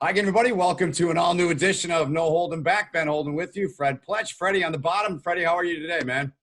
Hi, everybody. Welcome to an all-new edition of No Holden Back. Ben Holden with you. Fred Pletch. Freddie on the bottom. Freddie, how are you today, man?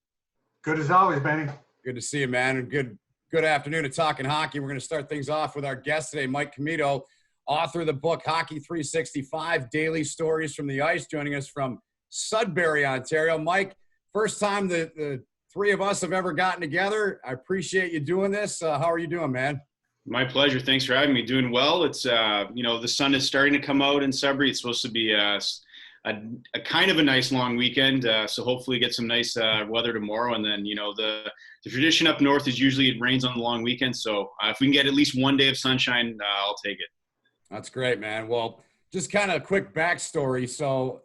Good as always, Benny. Good to see you, man. And good afternoon to Talking Hockey. We're going to start things off with our guest today, Mike Commito, author of the book Hockey 365, Daily Stories from the Ice, joining us from Sudbury, Ontario. Mike, first time the three of us have ever gotten together. I appreciate you doing this. How are you doing, man? My pleasure. Thanks for having me. Doing well. It's, the sun is starting to come out in Sudbury. It's supposed to be a kind of a nice long weekend. So hopefully get some nice weather tomorrow. And then, the tradition up north is usually it rains on the long weekend. So if we can get at least one day of sunshine, I'll take it. That's great, man. Well, just kind of a quick backstory. So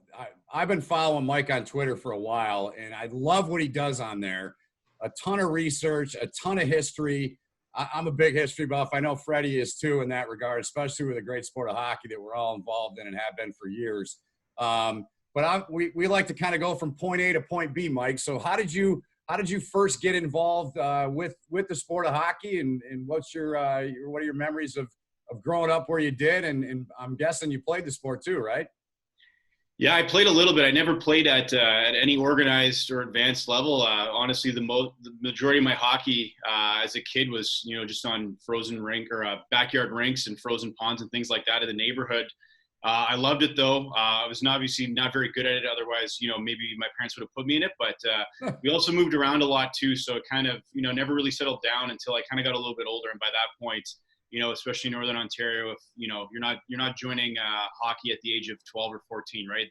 I've been following Mike on Twitter for a while, and I love what he does on there. A ton of research, a ton of history. I'm a big history buff. I know Freddie is too in that regard, especially with the great sport of hockey that we're all involved in and have been for years. But we like to kind of go from point A to point B, Mike. So how did you first get involved with the sport of hockey, and what are your memories of growing up where you did? And I'm guessing you played the sport too, right? Yeah, I played a little bit. I never played at any organized or advanced level. Honestly, the majority of my hockey as a kid was, just on frozen rink or backyard rinks and frozen ponds and things like that in the neighborhood. I loved it though. I was obviously not very good at it. Otherwise, maybe my parents would have put me in it. But we also moved around a lot too, so it kind of, never really settled down until I kind of got a little bit older. And by that point, especially in Northern Ontario, if you're not joining hockey at the age of 12 or 14, right?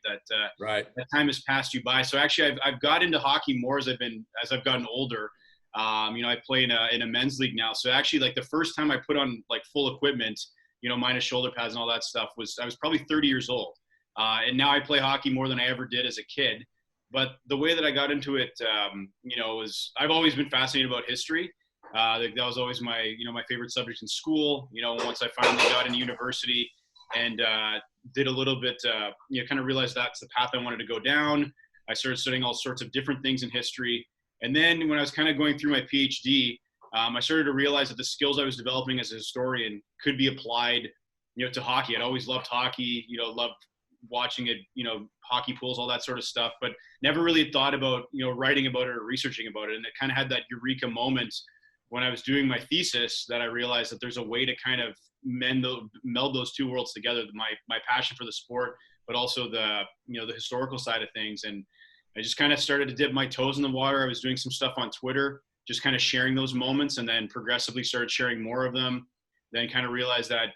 Right. That time has passed you by. So actually, I've got into hockey more as I've gotten older. I play in a men's league now. So actually, like the first time I put on like full equipment, minus shoulder pads and all that stuff, I was probably 30 years old. And now I play hockey more than I ever did as a kid. But the way that I got into it, was I've always been fascinated about history. That was always my favorite subject in school. Once I finally got into university and did a little bit, kind of realized that's the path I wanted to go down. I started studying all sorts of different things in history. And then when I was kind of going through my PhD, I started to realize that the skills I was developing as a historian could be applied, to hockey. I'd always loved hockey, loved watching it, hockey pools, all that sort of stuff, but never really thought about, writing about it or researching about it. And it kind of had that eureka moment when I was doing my thesis that I realized that there's a way to kind of meld those two worlds together, my passion for the sport, but also the historical side of things. And I just kind of started to dip my toes in the water. I was doing some stuff on Twitter, just kind of sharing those moments, and then progressively started sharing more of them. Then kind of realized that,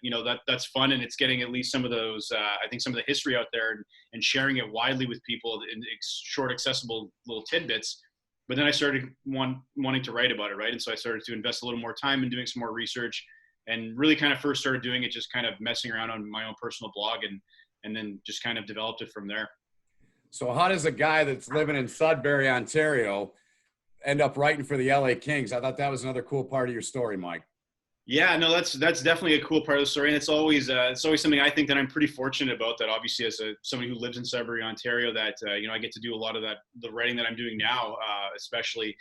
that's fun, and it's getting at least some of those, I think some of the history out there and sharing it widely with people in short, accessible little tidbits. But then I started wanting to write about it, right? And so I started to invest a little more time in doing some more research, and really kind of first started doing it just kind of messing around on my own personal blog, and then just kind of developed it from there. So how does a guy that's living in Sudbury, Ontario, end up writing for the LA Kings? I thought that was another cool part of your story, Mike. Yeah, no, that's definitely a cool part of the story, and it's always something I think that I'm pretty fortunate about. That obviously, as somebody who lives in Sudbury, Ontario, that I get to do a lot of the writing that I'm doing now, especially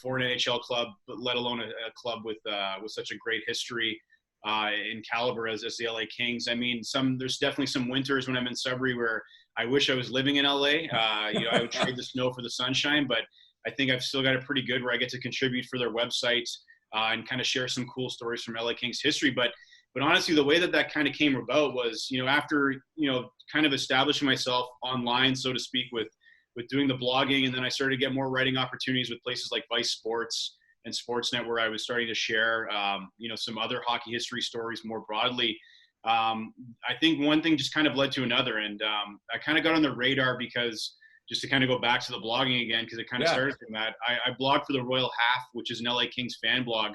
for an NHL club, but let alone a club with such a great history in caliber as the LA Kings. I mean, there's definitely some winters when I'm in Sudbury where I wish I was living in LA. I would trade the snow for the sunshine, but I think I've still got it pretty good where I get to contribute for their website. And kind of share some cool stories from LA Kings history. But honestly, the way that kind of came about was, after, kind of establishing myself online, so to speak, with doing the blogging. And then I started to get more writing opportunities with places like Vice Sports and Sportsnet, where I was starting to share, some other hockey history stories more broadly. I think one thing just kind of led to another. And I kind of got on the radar because, just to kind of go back to the blogging again, because it kind of started from that. I blogged for the Royal Half, which is an LA Kings fan blog,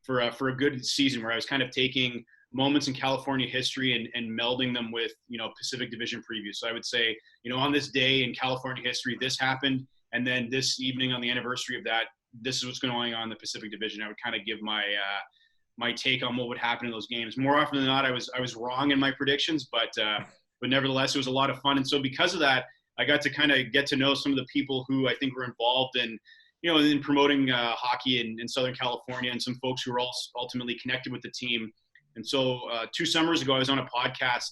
for a good season, where I was kind of taking moments in California history and melding them with, Pacific Division previews. So I would say, on this day in California history, this happened. And then this evening on the anniversary of that, this is what's going on in the Pacific Division. I would kind of give my take on what would happen in those games. More often than not, I was wrong in my predictions, but nevertheless, it was a lot of fun. And so because of that, I got to kind of get to know some of the people who I think were involved in, in promoting hockey in Southern California, and some folks who were also ultimately connected with the team. And so 2 summers ago, I was on a podcast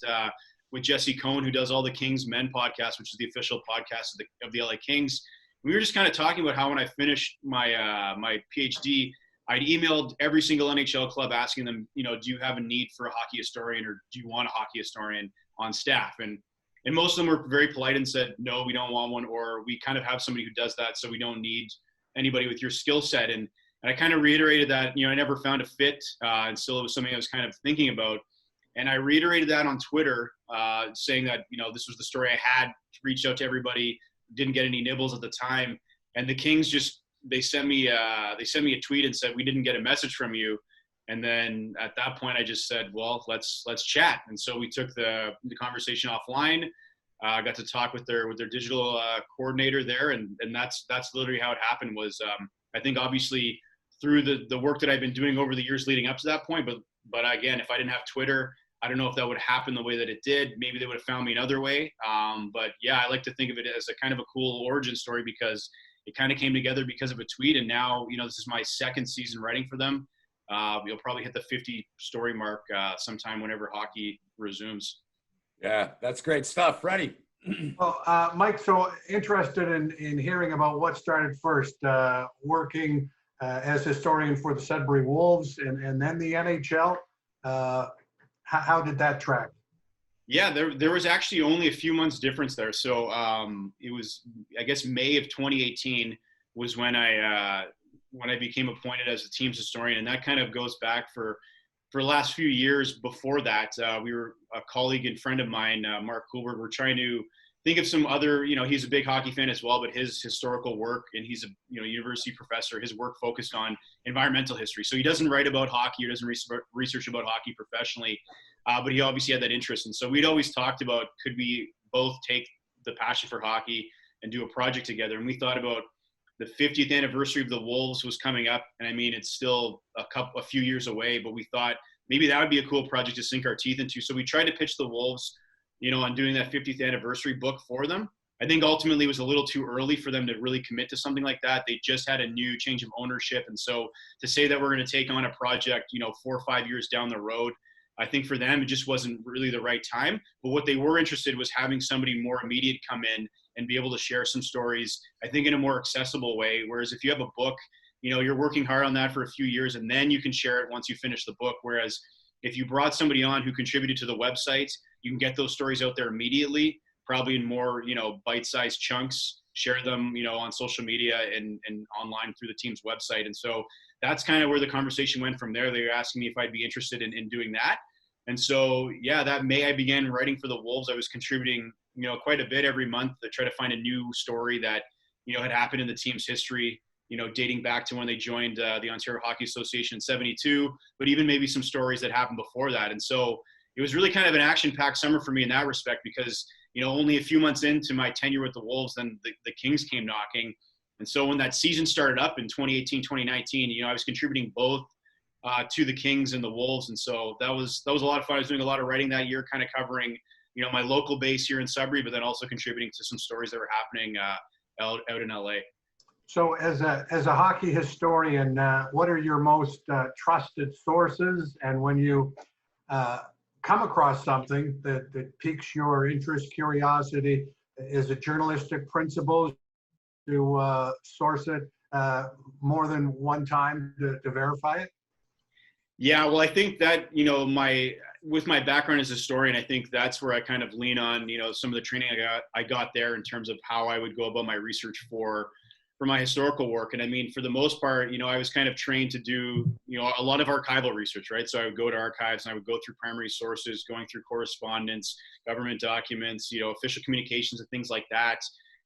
with Jesse Cohn, who does all the Kings Men podcast, which is the official podcast of the LA Kings. We were just kind of talking about how when I finished my PhD, I'd emailed every single NHL club asking them, do you have a need for a hockey historian, or do you want a hockey historian on staff? And most of them were very polite and said, no, we don't want one, or we kind of have somebody who does that, so we don't need anybody with your skill set. And I kind of reiterated that, I never found a fit, and still it was something I was kind of thinking about. And I reiterated that on Twitter, saying that, this was the story I had, reached out to everybody, didn't get any nibbles at the time. And the Kings they sent me a tweet and said, we didn't get a message from you. And then at that point I just said, well, let's chat. And so we took the conversation offline. I got to talk with their digital coordinator there. And that's literally how it happened. Was I think obviously through the work that I've been doing over the years leading up to that point, but again, if I didn't have Twitter, I don't know if that would happen the way that it did. Maybe they would have found me another way. But yeah, I like to think of it as a kind of a cool origin story, because it kind of came together because of a tweet. And now, this is my 2nd season writing for them. You'll probably hit the 50 story mark sometime whenever hockey resumes. Yeah, that's great stuff. Ready? Well, Mike, so interested in hearing about what started first, working as historian for the Sudbury Wolves and then the NHL. How did that track? Yeah, there was actually only a few months difference there. So it was, I guess, May of 2018 was when I became appointed as the team's historian, and that kind of goes back for the last few years. Before that, we were a colleague and friend of mine, Mark Kulberg. We're trying to think of some other, he's a big hockey fan as well, but his historical work, and he's a university professor, his work focused on environmental history. So he doesn't write about hockey or doesn't research about hockey professionally, but he obviously had that interest. And so we'd always talked about, could we both take the passion for hockey and do a project together? And we thought about the 50th anniversary of the Wolves was coming up. And I mean, it's still a few years away, but we thought maybe that would be a cool project to sink our teeth into. So we tried to pitch the Wolves, on doing that 50th anniversary book for them. I think ultimately it was a little too early for them to really commit to something like that. They just had a new change of ownership. And so to say that we're going to take on a project, 4 or 5 years down the road, I think for them, it just wasn't really the right time. But what they were interested was having somebody more immediate come in and be able to share some stories, I think in a more accessible way. Whereas if you have a book, you're working hard on that for a few years and then you can share it once you finish the book. Whereas if you brought somebody on who contributed to the website, you can get those stories out there immediately, probably in more, bite-sized chunks, share them, on social media and online through the team's website. And so that's kind of where the conversation went from there. They were asking me if I'd be interested in doing that. And so, yeah, that May I began writing for the Wolves. I was contributing, quite a bit every month to try to find a new story that, had happened in the team's history, dating back to when they joined the Ontario Hockey Association in '72, but even maybe some stories that happened before that. And so it was really kind of an action-packed summer for me in that respect, because, only a few months into my tenure with the Wolves, then the Kings came knocking. And so when that season started up in 2018, 2019, I was contributing both to the Kings and the Wolves. And so that was a lot of fun. I was doing a lot of writing that year, kind of covering, my local base here in Sudbury, but then also contributing to some stories that were happening out in LA. So as a hockey historian, what are your most trusted sources? And when you come across something that piques your interest, curiosity, is it journalistic principles to source it more than one time to verify it? Yeah, well, I think that, with my background as a historian, I think that's where I kind of lean on, some of the training I got there in terms of how I would go about my research for my historical work. And I mean, for the most part, I was kind of trained to do, a lot of archival research, right? So I would go to archives and I would go through primary sources, going through correspondence, government documents, official communications and things like that.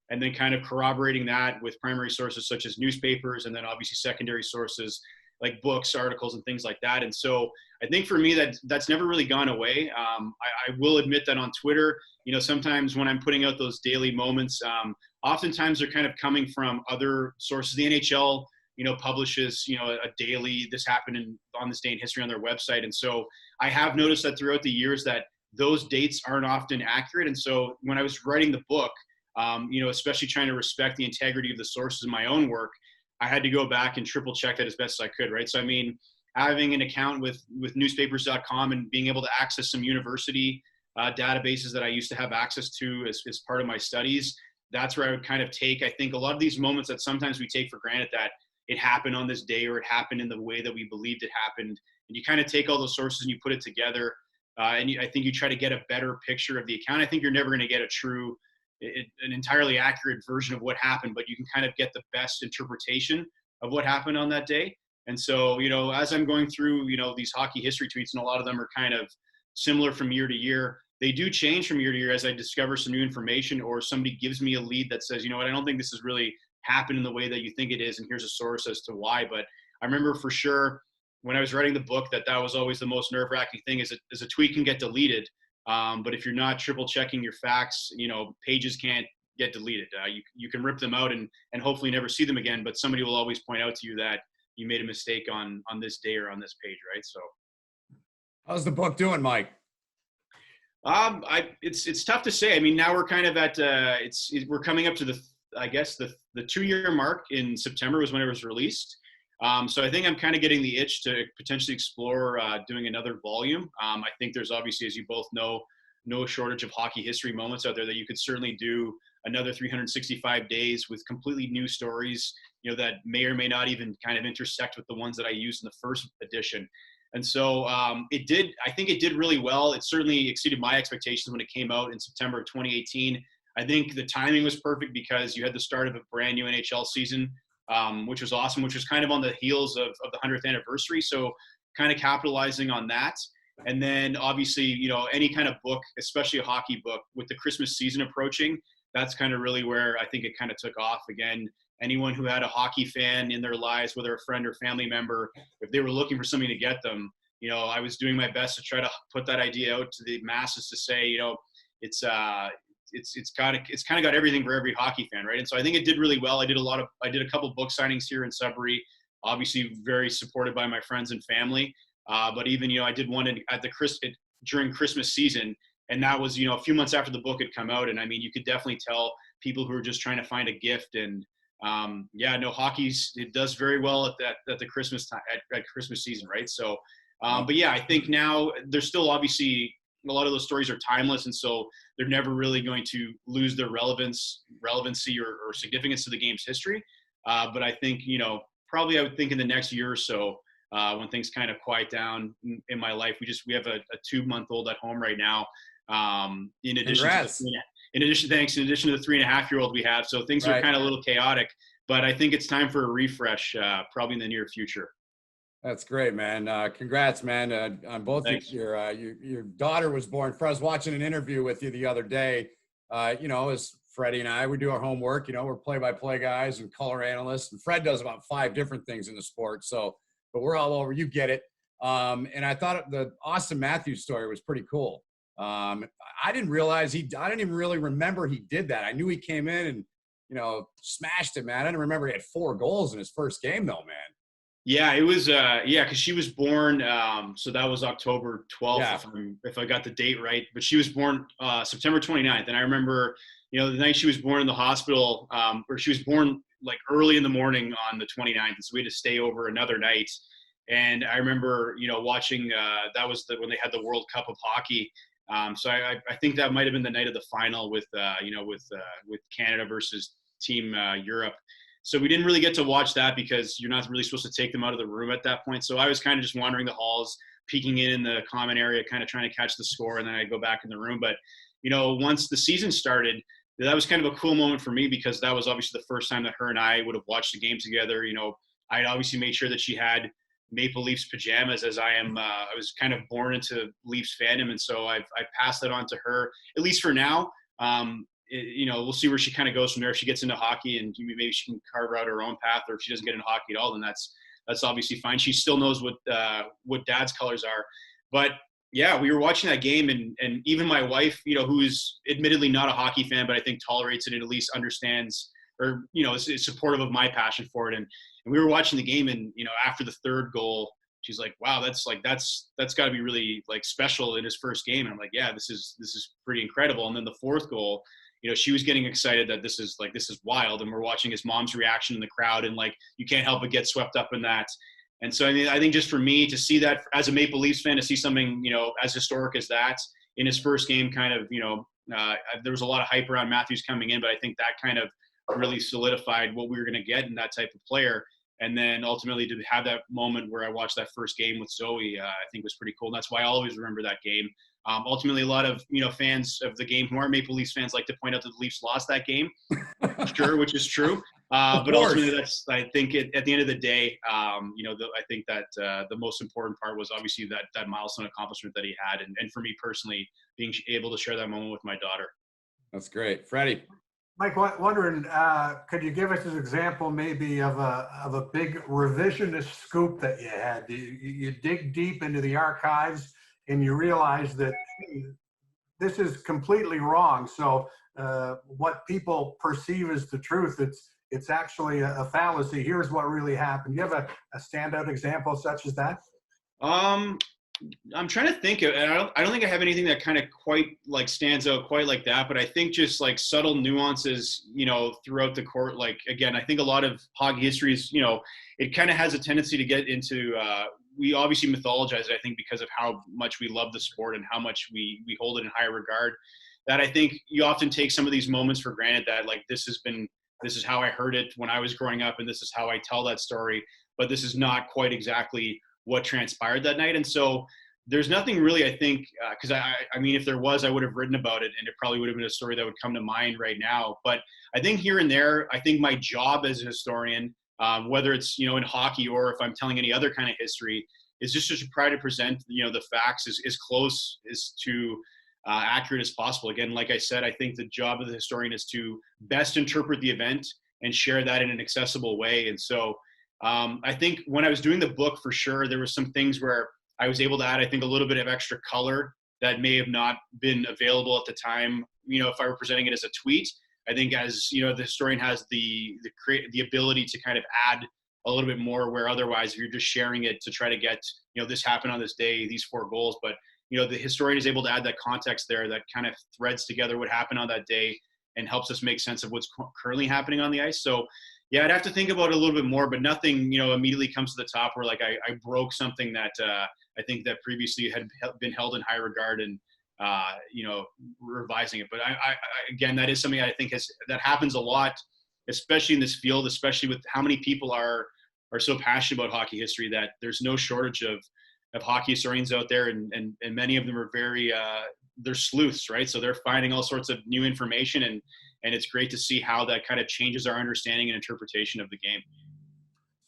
And then kind of corroborating that with primary sources such as newspapers, and then obviously secondary sources like books, articles, and things like that. And so I think for me that's never really gone away. I will admit that on Twitter, sometimes when I'm putting out those daily moments, oftentimes they're kind of coming from other sources. The NHL, publishes, a daily, this happened on this day in history on their website. And so I have noticed that throughout the years that those dates aren't often accurate. And so when I was writing the book, especially trying to respect the integrity of the sources in my own work, I had to go back and triple check that as best as I could, right? So, I mean, having an account with newspapers.com and being able to access some university databases that I used to have access to as part of my studies, that's where I would kind of take, I think, a lot of these moments that sometimes we take for granted that it happened on this day or it happened in the way that we believed it happened. And you kind of take all those sources and you put it together. I think you try to get a better picture of the account. I think you're never going to get an entirely accurate version of what happened, but you can kind of get the best interpretation of what happened on that day. And so, as I'm going through, these hockey history tweets, and a lot of them are kind of similar from year to year, they do change from year to year as I discover some new information or somebody gives me a lead that says, I don't think this has really happened in the way that you think it is, and here's a source as to why. But I remember for sure when I was writing the book that was always the most nerve-wracking thing is a tweet can get deleted. But if you're not triple checking your facts, pages can't get deleted. You can rip them out and hopefully never see them again, but somebody will always point out to you that you made a mistake on this day or on this page, right? So how's the book doing, Mike? It's tough to say. I mean, now we're kind of at we're coming up to the 2-year mark. In September was when it was released. So I think I'm kind of getting the itch to potentially explore doing another volume. I think there's obviously, as you both know, no shortage of hockey history moments out there that you could certainly do another 365 days with completely new stories, that may or may not even kind of intersect with the ones that I used in the first edition. And so I think it did really well. It certainly exceeded my expectations when it came out in September of 2018. I think the timing was perfect because you had the start of a brand new NHL season, which was awesome, which was kind of on the heels of the 100th anniversary. So kind of capitalizing on that. And then obviously, any kind of book, especially a hockey book, with the Christmas season approaching, that's kind of really where I think it kind of took off. Again, anyone who had a hockey fan in their lives, whether a friend or family member, if they were looking for something to get them, I was doing my best to try to put that idea out to the masses to say, it's kind of got everything for every hockey fan, right? And so I think it did really well. I did a couple book signings here in Sudbury, obviously very supported by my friends and family. But even, I did one during Christmas season, and that was, a few months after the book had come out. And I mean, you could definitely tell people who are just trying to find a gift. And it does very well at the Christmas time, at Christmas season, right? So, but yeah, I think now there's still obviously a lot of those stories are timeless, and so they're never really going to lose their relevancy or significance to the game's history. But I think, probably I would think in the next year or so, when things kind of quiet down in my life, we have a 2-month-old at home right now. In addition to the 3.5-year-old we have, so things are kind of a little chaotic. But I think it's time for a refresh, probably in the near future. That's great, man. Congrats, man, on both. Your daughter was born. I was watching an interview with you the other day. As Freddie and I, we do our homework. We're play-by-play guys and color analysts, and Fred does about 5 different things in the sport. So, but we're all over. You get it. And I thought the Austin Matthews story was pretty cool. I didn't realize I didn't even really remember he did that. I knew he came in and, smashed it, man. I didn't remember he had 4 goals in his first game, though, man. Yeah, it was, because she was born, so that was October 12th, if I got the date right. But she was born September 29th. And I remember, the night she was born in the hospital, or she was born like early in the morning on the 29th. And so we had to stay over another night. And I remember, watching, that was when they had the World Cup of Hockey. So I think that might've been the night of the final with Canada versus Team Europe. So we didn't really get to watch that because you're not really supposed to take them out of the room at that point. So I was kind of just wandering the halls, peeking in the common area, kind of trying to catch the score, and then I'd go back in the room. But, once the season started, that was kind of a cool moment for me because that was obviously the first time that her and I would have watched the game together. I'd obviously made sure that she had Maple Leafs pajamas as I was kind of born into Leafs fandom. And so I passed that on to her, at least for now. We'll see where she kind of goes from there. If she gets into hockey and maybe she can carve out her own path, or if she doesn't get into hockey at all, then that's obviously fine. She still knows what Dad's colors are. But yeah, we were watching that game, and even my wife, who's admittedly not a hockey fan, but I think tolerates it and at least understands, or is supportive of my passion for it. And we were watching the game, and after the 3rd goal, she's like, "Wow, that's got to be really like special in his first game." And I'm like, "Yeah, this is pretty incredible." And then the 4th goal, she was getting excited that this is wild. And we're watching his mom's reaction in the crowd, and like, you can't help but get swept up in that. And so, I mean, I think just for me to see that as a Maple Leafs fan, to see something, as historic as that in his first game, kind of, there was a lot of hype around Matthews coming in, but I think that kind of really solidified what we were going to get in that type of player. And then ultimately to have that moment where I watched that first game with Zoe, I think was pretty cool. And that's why I always remember that game. Ultimately, a lot of fans of the game who aren't Maple Leafs fans like to point out that the Leafs lost that game. Sure, which is true. But ultimately, that's, I think at the end of the day, I think that the most important part was obviously that milestone accomplishment that he had, and for me personally, being able to share that moment with my daughter. That's great, Freddie. Mike, wondering, could you give us an example maybe of a big revisionist scoop that you had? You dig deep into the archives and you realize that this is completely wrong. So what people perceive as the truth, it's actually a fallacy. Here's what really happened. You have a standout example such as that? I'm trying to think of, and I don't think I have anything that kind of quite like stands out quite like that, but I think just like subtle nuances, throughout the court. Like, again, I think a lot of hockey history is, it kind of has a tendency to get into, we obviously mythologize it, I think, because of how much we love the sport and how much we hold it in higher regard, that I think you often take some of these moments for granted, that like, this is how I heard it when I was growing up, and this is how I tell that story, but this is not quite exactly what transpired that night. And so there's nothing really, I think, because I mean, if there was, I would have written about it, and it probably would have been a story that would come to mind right now. But I think here and there, I think my job as a historian, whether it's, in hockey or if I'm telling any other kind of history, is just to try to present, the facts as close as to accurate as possible. Again, like I said, I think the job of the historian is to best interpret the event and share that in an accessible way. And so I think when I was doing the book, for sure, there were some things where I was able to add, I think, a little bit of extra color that may have not been available at the time. If I were presenting it as a tweet, I think as, the historian has the ability to kind of add a little bit more, where otherwise if you're just sharing it to try to get, this happened on this day, these 4 goals. But, the historian is able to add that context there that kind of threads together what happened on that day and helps us make sense of what's currently happening on the ice. So, yeah, I'd have to think about it a little bit more, but nothing, immediately comes to the top where like I broke something that I think that previously had been held in high regard and, revising it. But I again, that is something I think that happens a lot, especially in this field, especially with how many people are so passionate about hockey history, that there's no shortage of hockey historians out there. And many of them are very, they're sleuths, right? So they're finding all sorts of new information, and it's great to see how that kind of changes our understanding and interpretation of the game.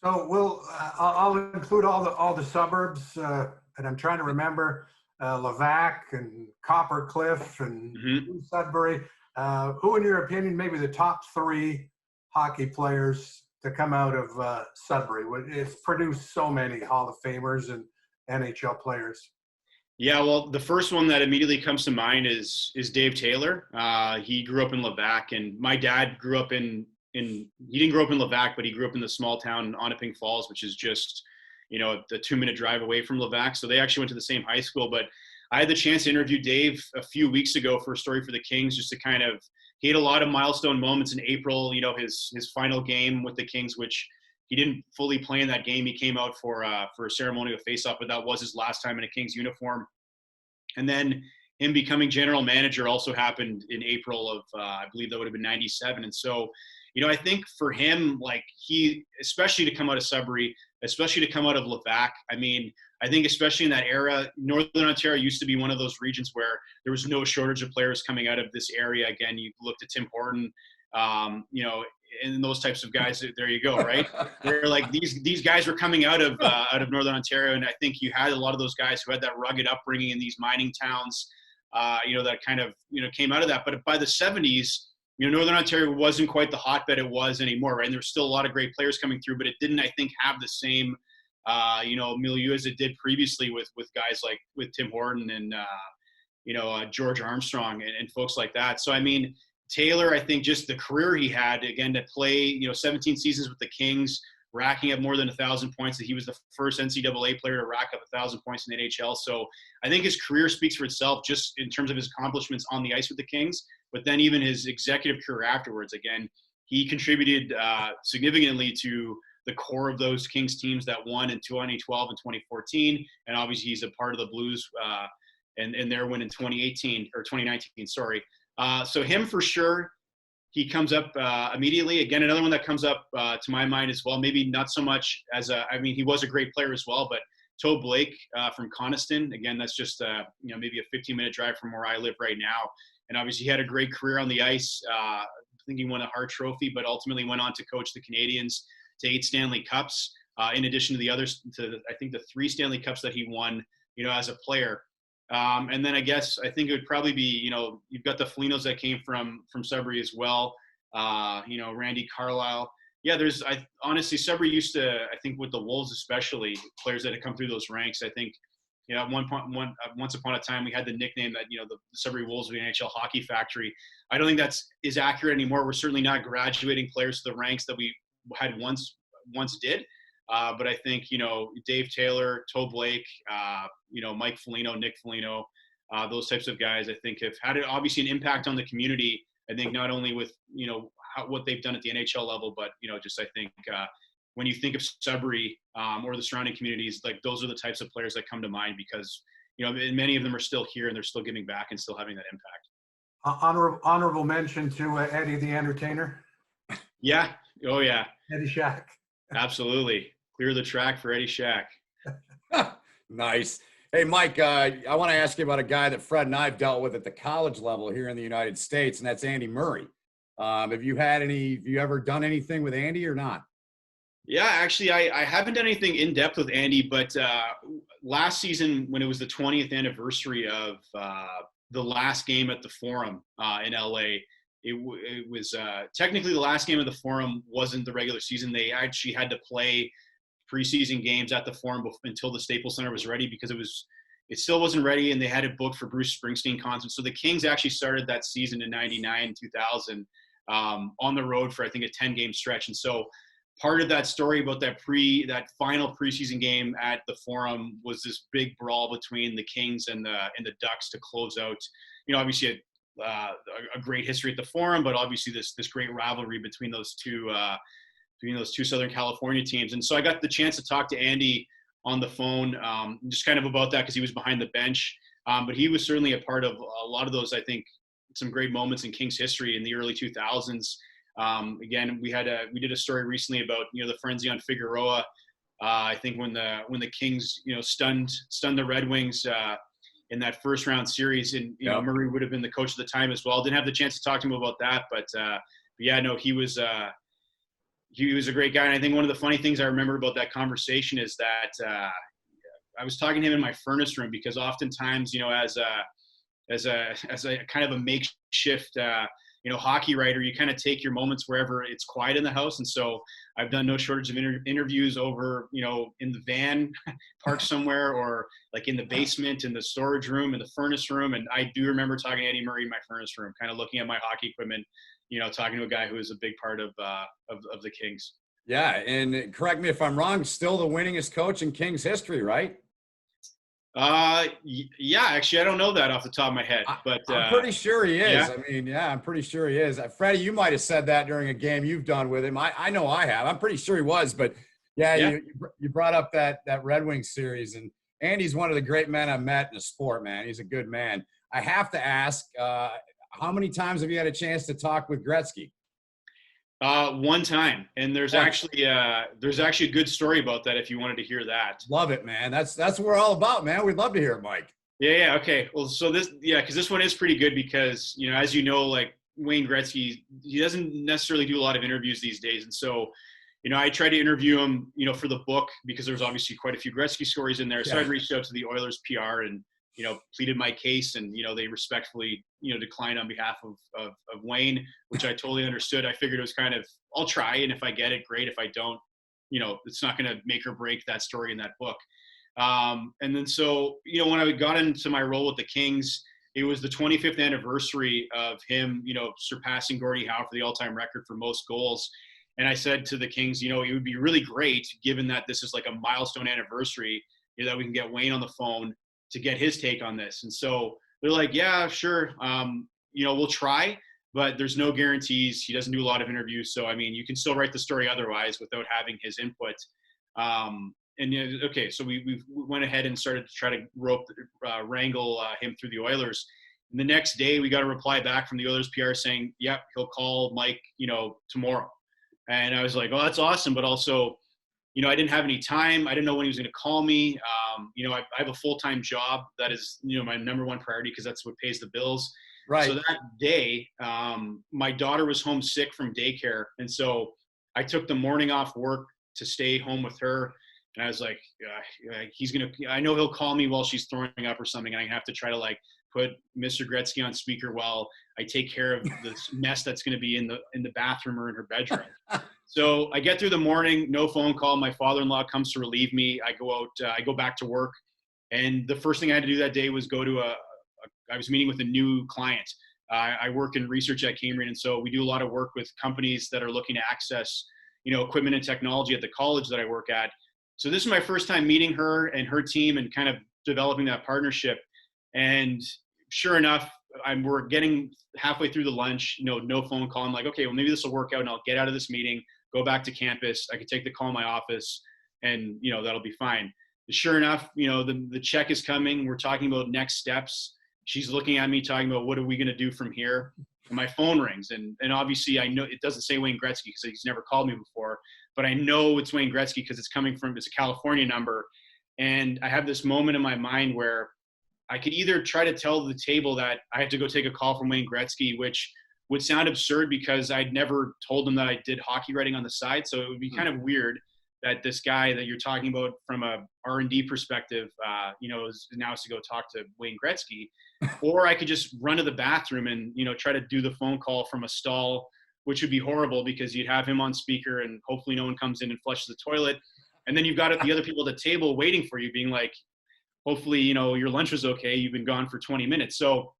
So I'll include all the suburbs, and I'm trying to remember Levack and Copper Cliff and Sudbury. Who, in your opinion, maybe the top 3 hockey players to come out of Sudbury? It's produced so many Hall of Famers and NHL players. Yeah, well, the first one that immediately comes to mind is Dave Taylor. He grew up in Levack, and my dad grew up he didn't grow up in Levack, but he grew up in the small town Onaping Falls, which is just, a 2-minute drive away from Levack. So they actually went to the same high school. But I had the chance to interview Dave a few weeks ago for a story for the Kings, just to kind of, he had a lot of milestone moments in April, his final game with the Kings, which he didn't fully play in that game. He came out for a ceremonial face-off, but that was his last time in a Kings uniform. And then him becoming general manager also happened in April of, I believe that would have been 97. And so, I think for him, like especially to come out of Sudbury, especially to come out of Levack, I mean, I think especially in that era, Northern Ontario used to be one of those regions where there was no shortage of players coming out of this area. Again, you looked at Tim Horton, and those types of guys, there you go, right? Where like these guys were coming out of Northern Ontario, and I think you had a lot of those guys who had that rugged upbringing in these mining towns, that kind of came out of that. But by the 70s, Northern Ontario wasn't quite the hotbed it was anymore, right? And there's still a lot of great players coming through, but it didn't, I think, have the same milieu as it did previously with guys like with Tim Horton and George Armstrong and folks like that. So I mean, Taylor, I think just the career he had, again, to play, 17 seasons with the Kings, racking up more than 1,000 points, that he was the first NCAA player to rack up 1,000 points in the NHL. So I think his career speaks for itself just in terms of his accomplishments on the ice with the Kings, but then even his executive career afterwards. Again, he contributed significantly to the core of those Kings teams that won in 2012 and 2014. And obviously he's a part of the Blues and their win in 2018 or 2019, sorry. So him for sure. He comes up immediately. Again, another one that comes up to my mind as well. Maybe not so much as he was a great player as well, but Toe Blake from Coniston. Again, that's just maybe a 15-minute drive from where I live right now. And obviously, he had a great career on the ice. I think he won a Hart Trophy, but ultimately went on to coach the Canadiens to 8 Stanley Cups. In addition to the others, I think the 3 Stanley Cups that he won, as a player. And then I think it would probably be, you've got the Folignos that came from Sudbury as well. Randy Carlisle. Yeah, honestly, Sudbury used to, I think with the Wolves especially, players that had come through those ranks. I think, at once upon a time, we had the nickname that, the Sudbury Wolves of the NHL Hockey Factory. I don't think is accurate anymore. We're certainly not graduating players to the ranks that we had once did. But I think, Dave Taylor, Toe Blake, Mike Foligno, Nick Foligno, those types of guys, I think have had obviously an impact on the community. I think not only with, what they've done at the NHL level, but, I think when you think of Sudbury or the surrounding communities, like those are the types of players that come to mind because, many of them are still here and they're still giving back and still having that impact. Honorable mention to Eddie the Entertainer. Yeah. Oh, yeah. Eddie Shack. Absolutely. Clear the track for Eddie Shack. Nice. Hey, Mike, I want to ask you about a guy that Fred and I've dealt with at the college level here in the United States, and that's Andy Murray. Have you ever done anything with Andy or not? Yeah, actually, I haven't done anything in depth with Andy, but last season when it was the 20th anniversary of the last game at the Forum in LA, it was technically the last game of the Forum wasn't the regular season. They actually had to play preseason games at the Forum until the Staples Center was ready because it still wasn't ready and they had it booked for Bruce Springsteen concerts. So the Kings actually started that season in 99, 2000 on the road for I think a 10-game stretch. And so part of that story about that final preseason game at the Forum was this big brawl between the Kings and the Ducks to close out, obviously a great history at the Forum, but obviously this great rivalry between those two Southern California teams. And so I got the chance to talk to Andy on the phone, just kind of about that because he was behind the bench. But he was certainly a part of a lot of those, I think, some great moments in Kings history in the early 2000s. Again, we did a story recently about, the frenzy on Figueroa. I think when the Kings, stunned the Red Wings in that first round series, and Murray would have been the coach at the time as well. Didn't have the chance to talk to him about that, but yeah, no, he was a great guy. And I think one of the funny things I remember about that conversation is that I was talking to him in my furnace room because oftentimes, as a kind of a makeshift, hockey writer, you kind of take your moments wherever it's quiet in the house. And so I've done no shortage of interviews over, in the van parked somewhere or like in the basement, in the storage room, in the furnace room. And I do remember talking to Andy Murray in my furnace room, kind of looking at my hockey equipment, talking to a guy who is a big part of the Kings. Yeah. And correct me if I'm wrong, still the winningest coach in Kings history, right? Yeah, actually, I don't know that off the top of my head, but I'm pretty sure he is. Yeah. I mean, yeah, I'm pretty sure he is. Freddie, you might have said that during a game you've done with him. I know I have. I'm pretty sure he was, but yeah. You brought up that Red Wings series, and Andy's one of the great men I've met in the sport, man. He's a good man. I have to ask, how many times have you had a chance to talk with Gretzky? One time, and there's actually a good story about that if you wanted to hear that. Love it, man. That's what we're all about, man. We'd love to hear it, Mike. Yeah. Okay. Well, so because this one is pretty good because, as you know, like Wayne Gretzky, he doesn't necessarily do a lot of interviews these days. And so, I tried to interview him, for the book because there's obviously quite a few Gretzky stories in there. So I reached out to the Oilers PR and, pleaded my case and, they respectfully, declined on behalf of Wayne, which I totally understood. I figured it was kind of, I'll try. And if I get it, great. If I don't, it's not going to make or break that story in that book. And then, so, when I got into my role with the Kings, it was the 25th anniversary of him, surpassing Gordie Howe for the all-time record for most goals. And I said to the Kings, it would be really great, given that this is like a milestone anniversary, that we can get Wayne on the phone to get his take on this. And so they're like, yeah, sure. We'll try. but there's no guarantees. He doesn't do a lot of interviews. So, I mean, you can still write the story otherwise without having his input. Okay, so we went ahead and started to try to wrangle him through the Oilers. And the next day we got a reply back from the Oilers PR saying, yep, he'll call Mike, tomorrow. And I was like, oh, that's awesome. But also, I didn't have any time. I didn't know when he was going to call me. I have a full-time job. That is, my number one priority because that's what pays the bills. Right. So that day, my daughter was home sick from daycare. And so I took the morning off work to stay home with her. And I was like, I know he'll call me while she's throwing up or something. And I have to try to put Mr. Gretzky on speaker while I take care of this mess that's going to be in the bathroom or in her bedroom. So I get through the morning, no phone call. My father-in-law comes to relieve me. I go out, I go back to work. And the first thing I had to do that day was go to I was meeting with a new client. I work in research at Cambridge. And so we do a lot of work with companies that are looking to access, equipment and technology at the college that I work at. So this is my first time meeting her and her team and kind of developing that partnership. And sure enough, we're getting halfway through the lunch, no phone call. I'm like, okay, well, maybe this will work out and I'll get out of this meeting, go back to campus. I could take the call in my office and, that'll be fine. Sure enough, the check is coming. We're talking about next steps. She's looking at me talking about what are we going to do from here? And my phone rings. And obviously I know it doesn't say Wayne Gretzky because he's never called me before, but I know it's Wayne Gretzky because it's a California number. And I have this moment in my mind where I could either try to tell the table that I have to go take a call from Wayne Gretzky, which would sound absurd because I'd never told him that I did hockey writing on the side. So it would be kind of weird that this guy that you're talking about from a R&D perspective, now has to go talk to Wayne Gretzky. Or I could just run to the bathroom and, try to do the phone call from a stall, which would be horrible because you'd have him on speaker and hopefully no one comes in and flushes the toilet. And then you've got the other people at the table waiting for you being like, hopefully, your lunch was okay. You've been gone for 20 minutes. So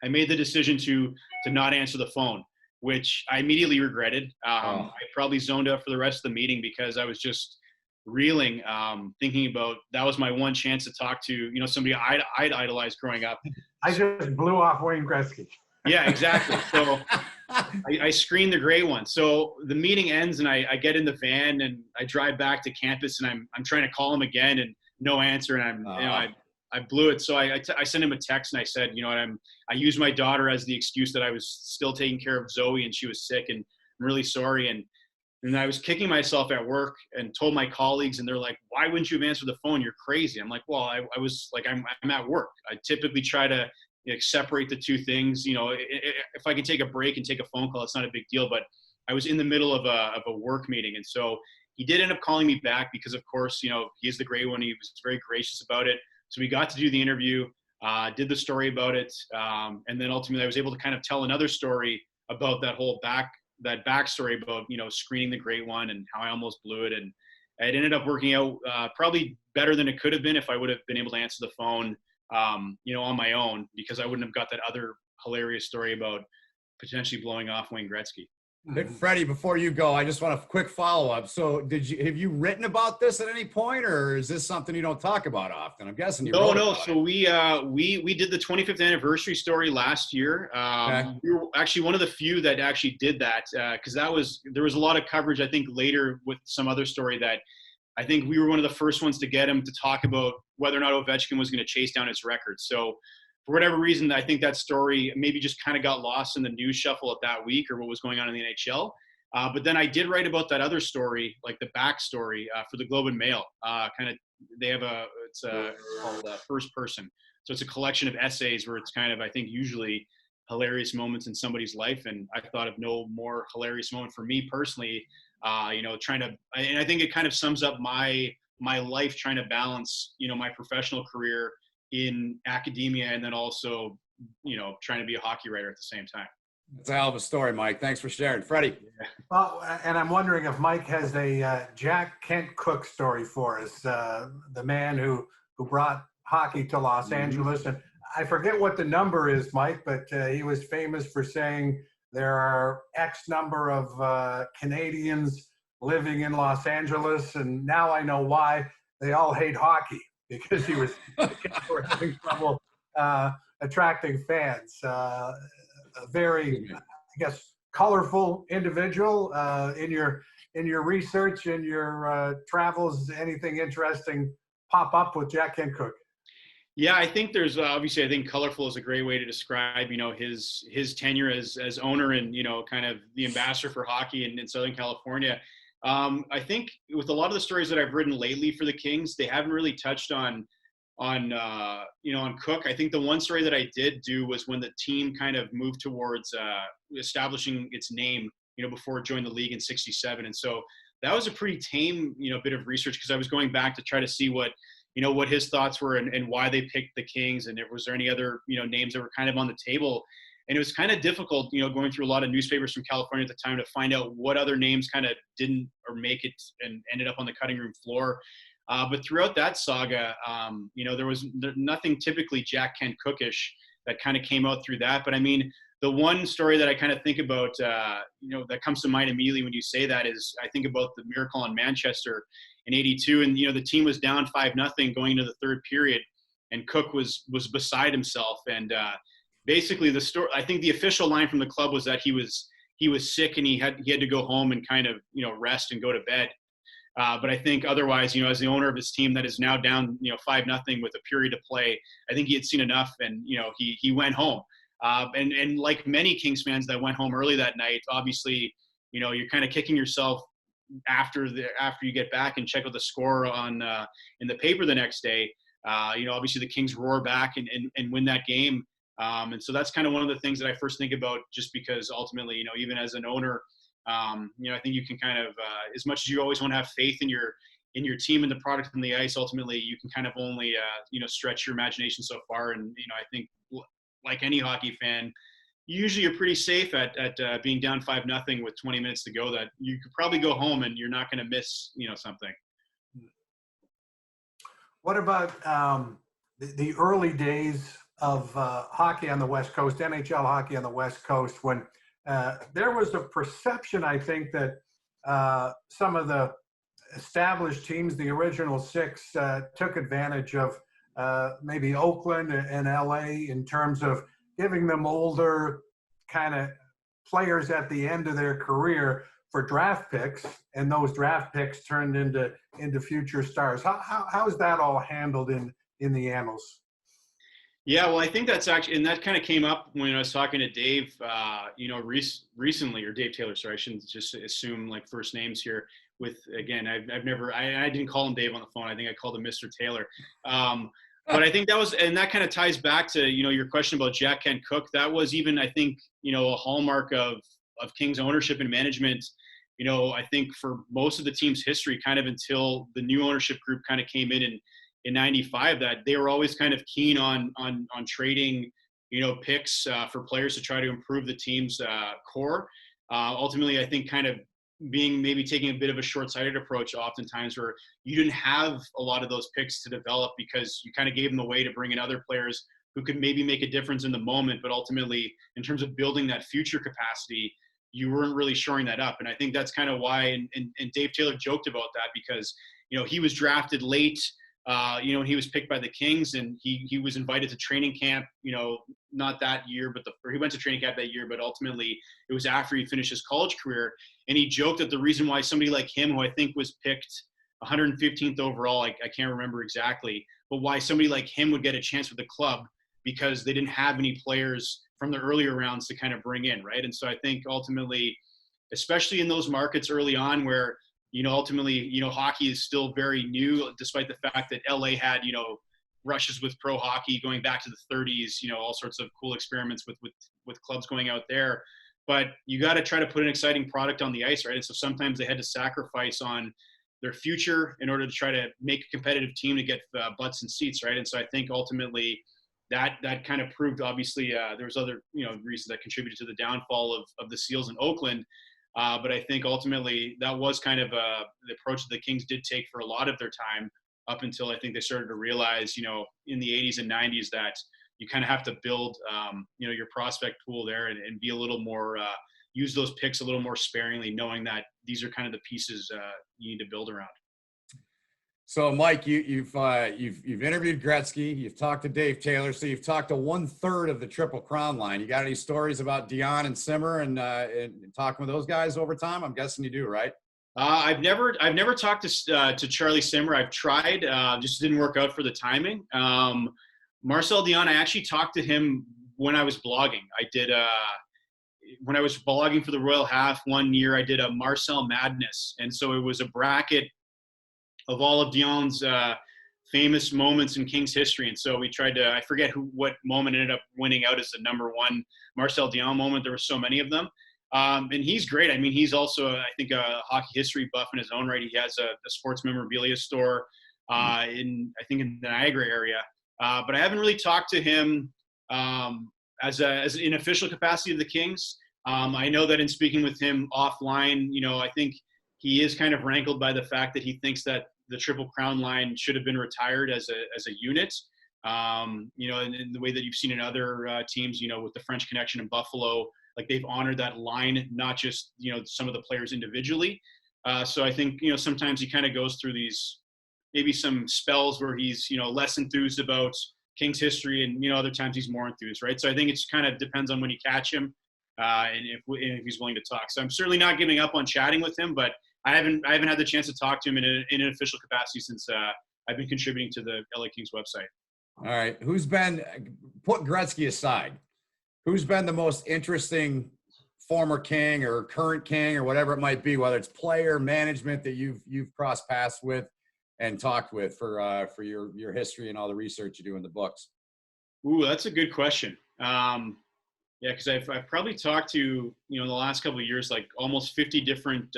I made the decision to not answer the phone, which I immediately regretted. I probably zoned out for the rest of the meeting because I was just reeling, thinking about that was my one chance to talk to, somebody I'd idolized growing up. I just blew off Wayne Gretzky. Yeah, exactly. So I screened the gray one. So the meeting ends and I get in the van and I drive back to campus and I'm trying to call him again and no answer. And I blew it. So I sent him a text and I said, I used my daughter as the excuse that I was still taking care of Zoe and she was sick and I'm really sorry. And I was kicking myself at work and told my colleagues and they're like, why wouldn't you have answered the phone? You're crazy. I'm like, well, I was like, I'm at work. I typically try to separate the two things. If I can take a break and take a phone call, it's not a big deal, but I was in the middle of a work meeting. And so he did end up calling me back because of course, he is the great one. He was very gracious about it. So we got to do the interview, did the story about it. And then ultimately I was able to kind of tell another story about that whole backstory about, screening the great one and how I almost blew it. And it ended up working out probably better than it could have been if I would have been able to answer the phone, on my own, because I wouldn't have got that other hilarious story about potentially blowing off Wayne Gretzky. Hey, Freddie, before you go, I just want a quick follow-up. So have you written about this at any point, or is this something you don't talk about often? I'm guessing you wrote about So we did the 25th anniversary story last year. Okay. We were actually one of the few that actually did that because there was a lot of coverage, I think, later with some other story that I think we were one of the first ones to get him to talk about whether or not Ovechkin was going to chase down his record. So for whatever reason, I think that story maybe just kind of got lost in the news shuffle of that week or what was going on in the NHL. But then I did write about that other story, like the backstory for the Globe and Mail. They have it's called First Person. So it's a collection of essays where it's kind of, I think, usually hilarious moments in somebody's life. And I thought of no more hilarious moment for me personally, and I think it kind of sums up my life trying to balance, my professional career in academia and then also, trying to be a hockey writer at the same time. It's a hell of a story, Mike. Thanks for sharing. Freddie. Well, and I'm wondering if Mike has a Jack Kent Cook story for us, the man who brought hockey to Los Angeles. And I forget what the number is, Mike, but he was famous for saying there are X number of Canadians living in Los Angeles, and now I know why they all hate hockey, because he was having trouble attracting fans. A very guess, colorful individual in your research, in your travels. Anything interesting pop up with Jack Kent Cooke? Yeah, I think there's obviously, I think colorful is a great way to describe, his tenure as owner and, kind of the ambassador for hockey in Southern California. I think with a lot of the stories that I've written lately for the Kings, they haven't really touched on Cook. I think the one story that I did do was when the team kind of moved towards establishing its name, before it joined the league in '67. And so that was a pretty tame, bit of research, because I was going back to try to see what his thoughts were and why they picked the Kings, and was there any other, names that were kind of on the table. And it was kind of difficult, going through a lot of newspapers from California at the time to find out what other names kind of didn't or make it and ended up on the cutting room floor. But throughout that saga, there was nothing typically Jack Kent Cookish that kind of came out through that. But I mean, the one story that I kind of think about, that comes to mind immediately when you say that is, I think about the miracle on Manchester in '82, and the team was down 5-0 going into the third period, and Cook was beside himself. And basically, the story, I think the official line from the club was that he was sick and he had to go home and kind of rest and go to bed. But I think otherwise, as the owner of his team that is now down 5-0 with a period to play, I think he had seen enough, and he went home. And like many Kings fans that went home early that night, obviously, you're kind of kicking yourself after you get back and check out the score on in the paper the next day. Obviously the Kings roar back and win that game. And so that's kind of one of the things that I first think about, just because ultimately, even as an owner, I think you can kind of, as much as you always want to have faith in your team and the product on the ice, ultimately you can kind of only, stretch your imagination so far. And, I think like any hockey fan, usually you're pretty safe at being down 5-0 with 20 minutes to go, that you could probably go home and you're not going to miss, something. What about the early days of hockey on the West Coast, NHL hockey on the West Coast, when there was a perception, I think, that some of the established teams, the original six, took advantage of maybe Oakland and LA in terms of giving them older kind of players at the end of their career for draft picks, and those draft picks turned into future stars. How is that all handled in the annals? Yeah, well, I think that's actually, and that kind of came up when I was talking to Dave, recently, or Dave Taylor. Sorry, I shouldn't just assume like first names here. With, again, I didn't call him Dave on the phone. I think I called him Mr. Taylor. But I think that kind of ties back to, your question about Jack Kent Cooke. That was even, I think, a hallmark of Kings ownership and management. I think for most of the team's history, kind of until the new ownership group kind of came in '95, that they were always kind of keen on trading, picks for players to try to improve the team's core. Ultimately, I think kind of taking a bit of a short-sighted approach oftentimes, where you didn't have a lot of those picks to develop because you kind of gave them away to bring in other players who could maybe make a difference in the moment, but ultimately in terms of building that future capacity, you weren't really shoring that up. And I think that's kind of why, and Dave Taylor joked about that, because, he was drafted late, and he was picked by the Kings, and he was invited to training camp, not that year, or he went to training camp that year, but ultimately it was after he finished his college career. And he joked that the reason why somebody like him, who I think was picked 115th overall, I can't remember exactly, but why somebody like him would get a chance with the club, because they didn't have any players from the earlier rounds to kind of bring in, right? And so I think ultimately, especially in those markets early on where, ultimately, hockey is still very new, despite the fact that LA had, rushes with pro hockey going back to the 30s, all sorts of cool experiments with clubs going out there. But you got to try to put an exciting product on the ice, right? And so sometimes they had to sacrifice on their future in order to try to make a competitive team to get butts and seats, right? And so I think ultimately that kind of proved, obviously, there was other, reasons that contributed to the downfall of the Seals in Oakland. But I think ultimately that was kind of the approach that the Kings did take for a lot of their time, up until I think they started to realize, in the 80s and 90s, that you kind of have to build, your prospect pool there and be a little more, use those picks a little more sparingly, knowing that these are kind of the pieces you need to build around. So, Mike, you've interviewed Gretzky, you've talked to Dave Taylor, so you've talked to 1/3 of the Triple Crown line. You got any stories about Dion and Simmer and talking with those guys over time? I'm guessing you do, right? I've never talked to Charlie Simmer. I've tried, just didn't work out for the timing. Marcel Dion, I actually talked to him when I was blogging. I did when I was blogging for the Royal Half one year. I did a Marcel Madness, and so it was a bracket of all of Dion's famous moments in Kings history. And so we tried to, I forget what moment ended up winning out as the #1 Marcel Dion moment. There were so many of them. And he's great. I mean, he's also, I think, a hockey history buff in his own right. He has a sports memorabilia store in the Niagara area. But I haven't really talked to him as in official capacity of the Kings. I know that in speaking with him offline, I think he is kind of rankled by the fact that he thinks that the Triple Crown line should have been retired as a unit. In the way that you've seen in other teams, with the French Connection in Buffalo, like they've honored that line, not just, some of the players individually. So I think, sometimes he kind of goes through these, maybe some spells where he's, less enthused about Kings history, and, other times he's more enthused, right? So I think it's kind of depends on when you catch him and if he's willing to talk. So I'm certainly not giving up on chatting with him, but I haven't had the chance to talk to him in an official capacity since I've been contributing to the LA Kings website. All right. Put Gretzky aside, who's been the most interesting former King or current King or whatever it might be, whether it's player, management that you've crossed paths with and talked with for your history and all the research you do in the books? Ooh, that's a good question. Yeah, because I've probably talked to, in the last couple of years, like almost 50 different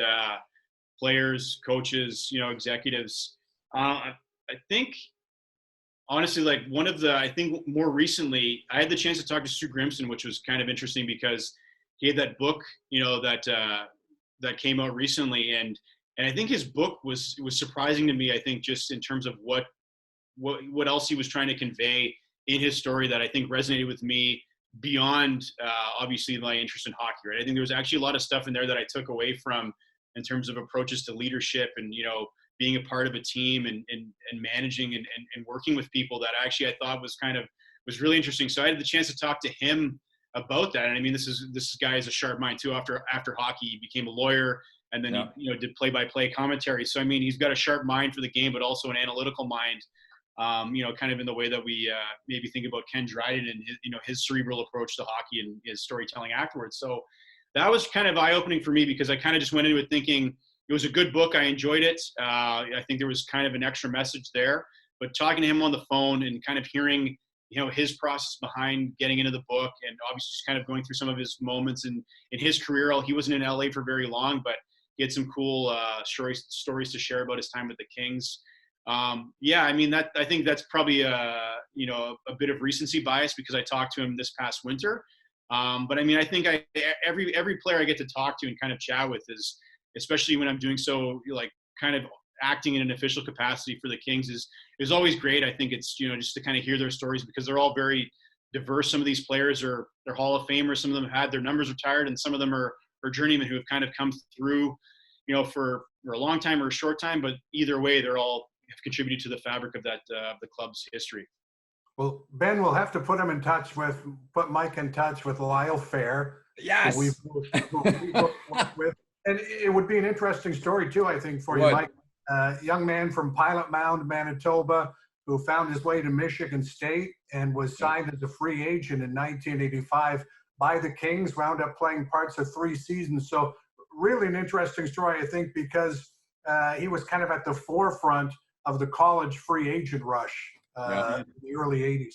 players, coaches, executives. I think, honestly, like I think more recently, I had the chance to talk to Stu Grimson, which was kind of interesting because he had that book, that came out recently. And I think his book was surprising to me, I think, just in terms of what else he was trying to convey in his story that I think resonated with me beyond, obviously, my interest in hockey, right? I think there was actually a lot of stuff in there that I took away from in terms of approaches to leadership and, being a part of a team and managing and working with people that actually I thought was really interesting. So I had the chance to talk to him about that. And I mean, this guy is a sharp mind too. After hockey, he became a lawyer and then he did play-by-play commentary. So, I mean, he's got a sharp mind for the game, but also an analytical mind, kind of in the way that we maybe think about Ken Dryden and his cerebral approach to hockey and his storytelling afterwards. So that was kind of eye-opening for me because I kind of just went into it thinking it was a good book. I enjoyed it. I think there was kind of an extra message there, but talking to him on the phone and kind of hearing, his process behind getting into the book and obviously just kind of going through some of his moments in his career. He wasn't in LA for very long, but he had some cool stories to share about his time with the Kings. I mean, I think that's probably a bit of recency bias because I talked to him this past winter. But I mean, I think every player I get to talk to and kind of chat with is, especially when I'm doing so, like kind of acting in an official capacity for the Kings is always great. I think it's, just to kind of hear their stories because they're all very diverse. Some of these players they're Hall of Famers. Some of them had their numbers retired and some of them are journeymen who have kind of come through, for a long time or a short time, but either way, they're all have contributed to the fabric of that, the club's history. Well, Ben, we'll have to put Mike in touch with Lyle Fair. Yes. Who we've worked with. And it would be an interesting story, too, I think, for you, Mike. Young man from Pilot Mound, Manitoba, who found his way to Michigan State and was signed as a free agent in 1985 by the Kings, wound up playing parts of 3 seasons. So really an interesting story, I think, because he was kind of at the forefront of the college free agent rush in the early 80s.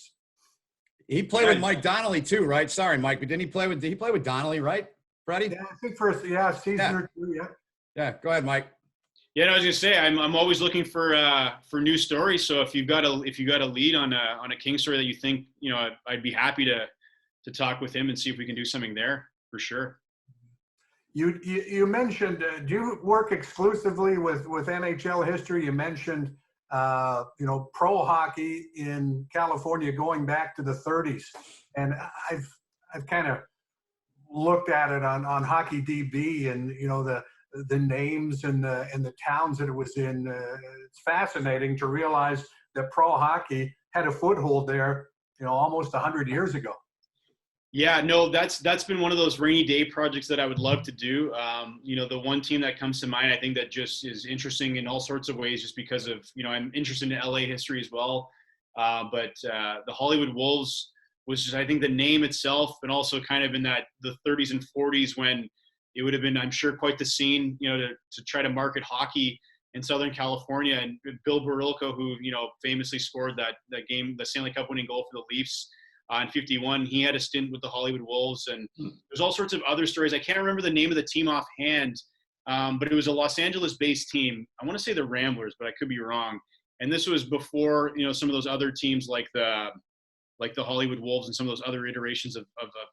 He played with Mike Donnelly, too, right? Sorry, Mike, but did he play with Donnelly, right? Freddie? Yeah, I think for a season or two, yeah. Yeah, go ahead, Mike. Yeah, I was gonna say I'm always looking for new stories. So if you've got a lead on a King story that you think I'd be happy to talk with him and see if we can do something there for sure. You mentioned do you work exclusively with NHL history? You mentioned pro hockey in California going back to the 30s, and I've kind of looked at it on Hockey DB and the the names and the towns that it was in. It's fascinating to realize that pro hockey had a foothold there, almost 100 years ago. Yeah, no, that's been one of those rainy day projects that I would love to do. The one team that comes to mind, I think that just is interesting in all sorts of ways, just because of, I'm interested in LA history as well. But the Hollywood Wolves was just, I think, the name itself, and also kind of in the 30s and 40s when it would have been, I'm sure, quite the scene, to try to market hockey in Southern California. And Bill Barilko, who, famously scored that game, the Stanley Cup winning goal for the Leafs, in 51, he had a stint with the Hollywood Wolves, and there's all sorts of other stories. I can't remember the name of the team offhand, but it was a Los Angeles-based team. I want to say the Ramblers, but I could be wrong. And this was before, some of those other teams like the Hollywood Wolves and some of those other iterations of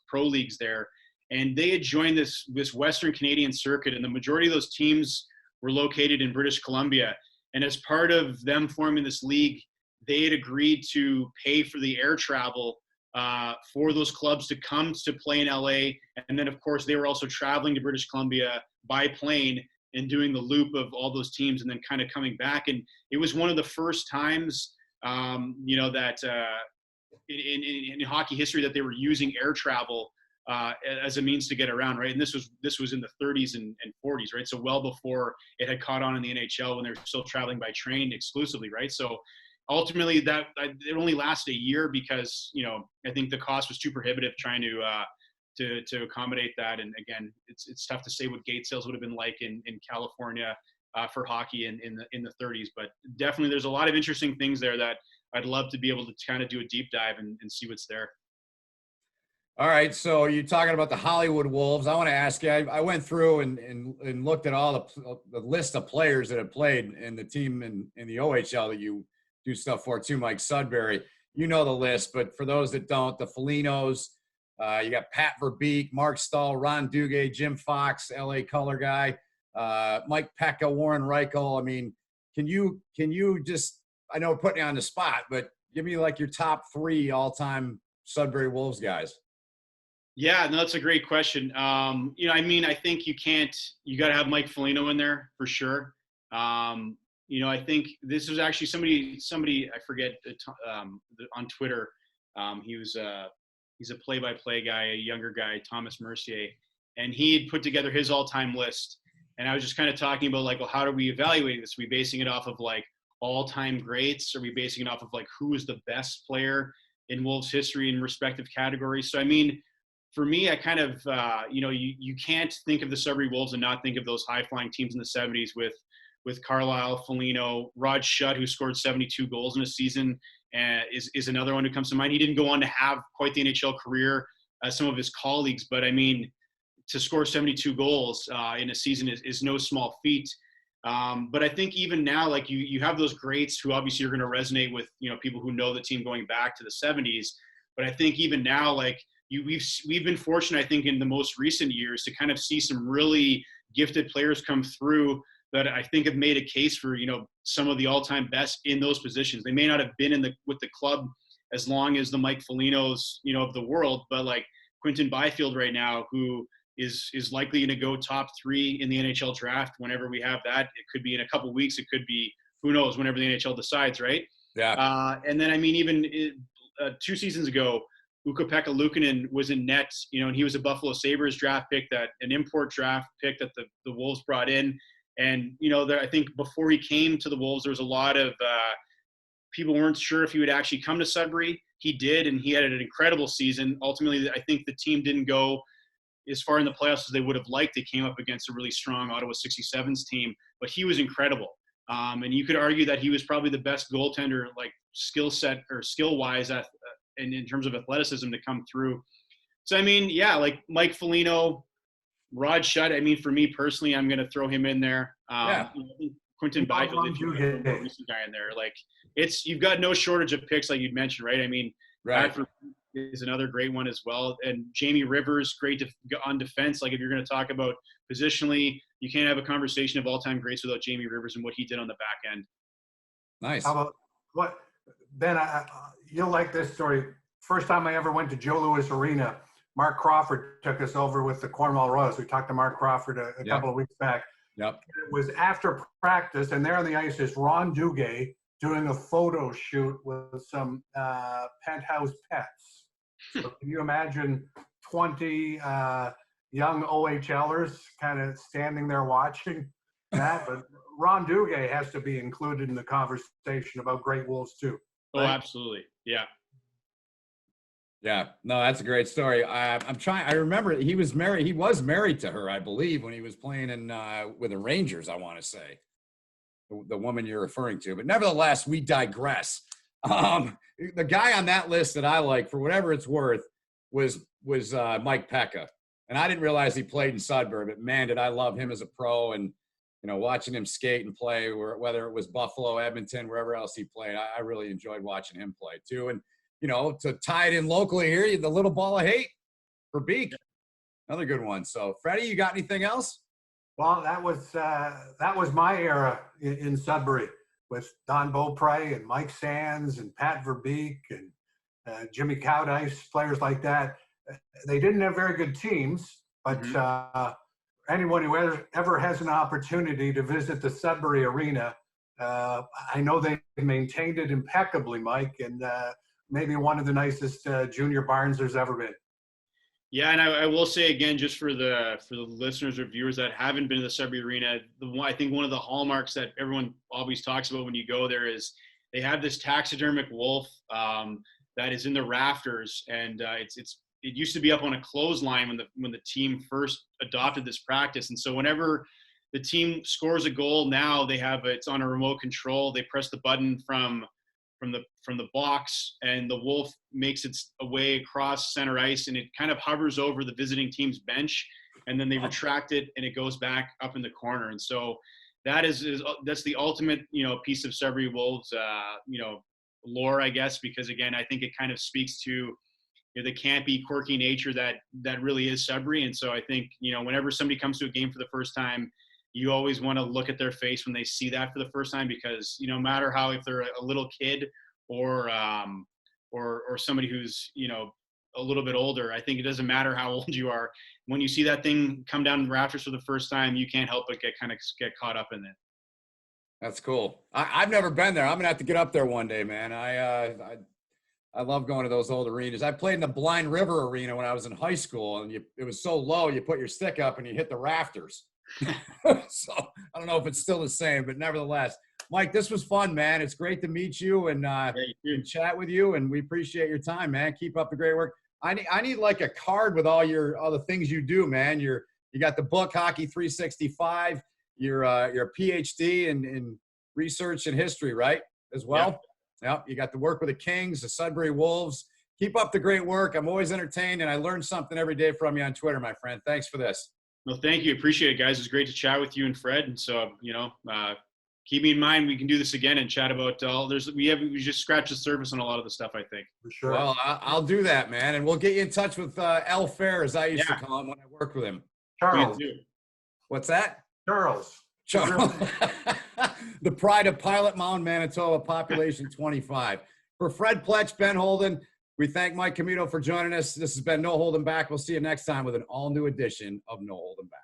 pro leagues there. And they had joined this Western Canadian circuit, and the majority of those teams were located in British Columbia. And as part of them forming this league, they had agreed to pay for the air travel for those clubs to come to play in LA. And then, of course, they were also traveling to British Columbia by plane and doing the loop of all those teams and then kind of coming back. And it was one of the first times, that in hockey history that they were using air travel as a means to get around, right? And this was in the 30s and 40s, right? So well before it had caught on in the NHL when they were still traveling by train exclusively, right? So ultimately, it only lasted a year because I think the cost was too prohibitive trying to accommodate that. And again, it's tough to say what gate sales would have been like in California for hockey in the 30s. But definitely, there's a lot of interesting things there that I'd love to be able to kind of do a deep dive and see what's there. All right, so you're talking about the Hollywood Wolves. I want to ask you. I went through and looked at all the list of players that have played in the team in the OHL that you do stuff for too, Mike Sudbury. You know the list, but for those that don't, the Folignos, you got Pat Verbeek, Mark Stahl, Ron Duguay, Jim Fox, LA color guy, Mike Pekka, Warren Reichel. I mean, can you just, I know we're putting you on the spot, but give me like your top 3 all-time Sudbury Wolves guys. Yeah, no, that's a great question. I think you got to have Mike Foligno in there for sure. I think this was actually somebody I forget on Twitter. He's a play-by-play guy, a younger guy, Thomas Mercier, and he had put together his all-time list. And I was just kind of talking about like, well, how do we evaluate this? Are we basing it off of like all-time greats? Are we basing it off of like who is the best player in Wolves history in respective categories? So I mean, for me, I kind of you can't think of the Sudbury Wolves and not think of those high-flying teams in the 70s with Carlisle, Foligno, Rod Shutt, who scored 72 goals in a season, is another one who comes to mind. He didn't go on to have quite the NHL career as some of his colleagues, but I mean, to score 72 goals in a season is no small feat. But I think even now, like you have those greats who obviously are going to resonate with people who know the team going back to the 70s. But I think even now, like we've been fortunate, I think, in the most recent years to kind of see some really gifted players come through that I think have made a case for, some of the all-time best in those positions. They may not have been with the club as long as the Mike Folignos, of the world, but like Quinton Byfield right now, who is likely going to go top 3 in the NHL draft whenever we have that. It could be in a couple weeks. It could be, who knows, whenever the NHL decides, right? Yeah. And then, I mean, even 2 seasons ago, Ukko-Pekka Luukkonen was in net, and he was a Buffalo Sabres draft pick, an import draft pick that the Wolves brought in. And, I think before he came to the Wolves, there was a lot of people weren't sure if he would actually come to Sudbury. He did, and he had an incredible season. Ultimately, I think the team didn't go as far in the playoffs as they would have liked. They came up against a really strong Ottawa 67s team, but he was incredible. And you could argue that he was probably the best goaltender, like skill set or skill-wise in terms of athleticism to come through. So, I mean, yeah, like Mike Foligno, Rod Shutt. I mean, for me personally, I'm going to throw him in there. Quinton Byfield, if you have a recent guy in there, like you've got no shortage of picks, like you mentioned, right? I mean, right. Is another great one as well. And Jamie Rivers, great on defense. Like if you're going to talk about positionally, you can't have a conversation of all-time greats without Jamie Rivers and what he did on the back end. Nice. How about what? Ben, you'll like this story. First time I ever went to Joe Louis Arena, Mark Crawford took us over with the Cornwall Royals. We talked to Mark Crawford a couple of weeks back. Yep. It was after practice, and there on the ice is Ron Duguay doing a photo shoot with some penthouse pets. So can you imagine 20 young OHLers kind of standing there watching that? But Ron Duguay has to be included in the conversation about great Wolves too. Oh, Right? absolutely. Yeah. Yeah, no, that's a great story. I'm trying. I remember he was married. He was married to her, I believe, when he was playing in with the Rangers. I want to say the woman you're referring to. But nevertheless, we digress. The guy on that list that I like, for whatever it's worth, was Mike Pekka, and I didn't realize he played in Sudbury. But man, did I love him as a pro, and watching him skate and play, whether it was Buffalo, Edmonton, wherever else he played. I really enjoyed watching him play too, and. To tie it in locally here, the little ball of hate for Beak. Another good one. So, Freddie, you got anything else? Well, that was my era in Sudbury with Don Beaupre and Mike Sands and Pat Verbeek and Jimmy Cowdice, players like that. They didn't have very good teams, but anyone who ever has an opportunity to visit the Sudbury Arena, I know they maintained it impeccably, Mike, and maybe one of the nicest junior barns there's ever been. Yeah, and I will say again, just for the listeners or viewers that haven't been to the Sudbury Arena, I think one of the hallmarks that everyone always talks about when you go there is they have this taxidermic wolf that is in the rafters, and it used to be up on a clothesline when the team first adopted this practice, and so whenever the team scores a goal now, it's on a remote control. They press the button from the box, and the wolf makes its way across center ice, and it kind of hovers over the visiting team's bench, and then they retract it and it goes back up in the corner. And so that's the ultimate piece of Sudbury Wolves lore, I guess, because again I think it kind of speaks to the campy, quirky nature that really is Sudbury. And so I think whenever somebody comes to a game for the first time, you always want to look at their face when they see that for the first time, because no matter how, if they're a little kid or somebody who's a little bit older, I think it doesn't matter how old you are. When you see that thing come down the rafters for the first time, you can't help but get caught up in it. That's cool. I've never been there. I'm gonna have to get up there one day, man. I love going to those old arenas. I played in the Blind River Arena when I was in high school, and it was so low, you put your stick up and you hit the rafters. So I don't know if it's still the same, but nevertheless, Mike, this was fun, man. It's great to meet you and chat with you, and we appreciate your time, man. Keep up the great work. I need like a card with all the things you do, man. You got the book Hockey 365. You're a PhD in research and history, right? As well. Yep. You got the work with the Kings, the Sudbury Wolves. Keep up the great work. I'm always entertained, and I learn something every day from you on Twitter, my friend. Thanks for this. Well, thank you. Appreciate it, guys. It's great to chat with you and Fred. And so, keep me in mind. We can do this again and chat about we just scratched the surface on a lot of the stuff, I think. For sure. Well, I'll do that, man. And we'll get you in touch with L. Fair, as I used to call him when I worked with him. Charles. What's that? Charles. The pride of Pilot Mound, Manitoba, population 25. For Fred Pletch, Ben Holden, we thank Mike Commito for joining us. This has been No Holding Back. We'll see you next time with an all-new edition of No Holding Back.